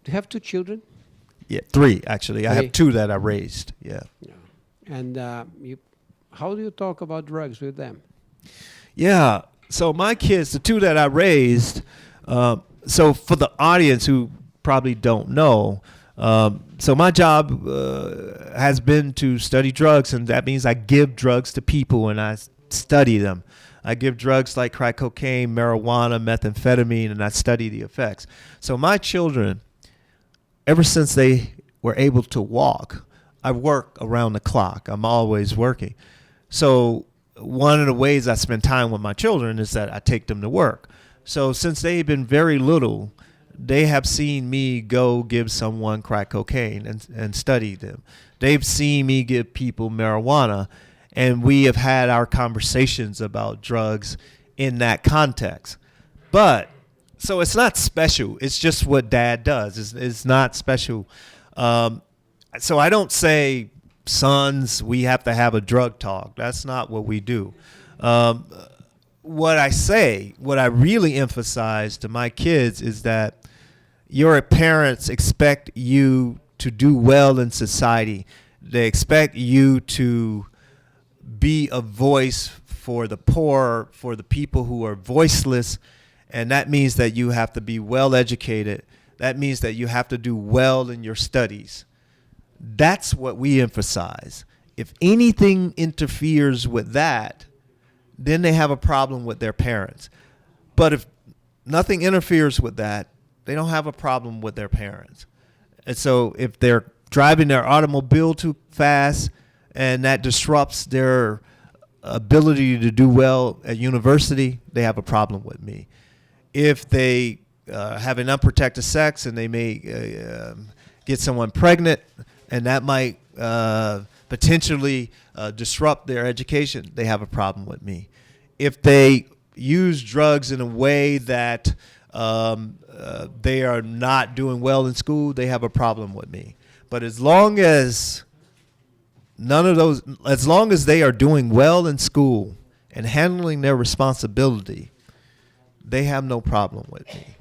Do you have two children? Yeah, three, actually. I Three. have two that I raised. Yeah. Yeah. And how do you talk about drugs with them? Yeah. So my kids, the two that I raised, so for the audience who probably don't know, so my job has been to study drugs, and that means I give drugs to people and I study them. I give drugs like crack cocaine, marijuana, methamphetamine, and I study the effects. So my children, ever since they were able to walk, I work around the clock. I'm always working. So one of the ways I spend time with my children is that I take them to work. So since they've been very little, they have seen me go give someone crack cocaine and study them. They've seen me give people marijuana, and we have had our conversations about drugs in that context. But, so it's not special. It's just what Dad does. It's not special. So I don't say, sons, we have to have a drug talk. That's not what we do. What I really emphasize to my kids is that your parents expect you to do well in society. They expect you to be a voice for the poor, for the people who are voiceless, and that means that you have to be well educated. That means that you have to do well in your studies. That's what we emphasize. If anything interferes with that, then they have a problem with their parents. But if nothing interferes with that, they don't have a problem with their parents. And so if they're driving their automobile too fast and that disrupts their ability to do well at university, they have a problem with me. If they have an unprotected sex and they may get someone pregnant, and that might potentially disrupt their education, they have a problem with me. If they use drugs in a way that they are not doing well in school, they have a problem with me. But as long as as long as they are doing well in school and handling their responsibility, they have no problem with me.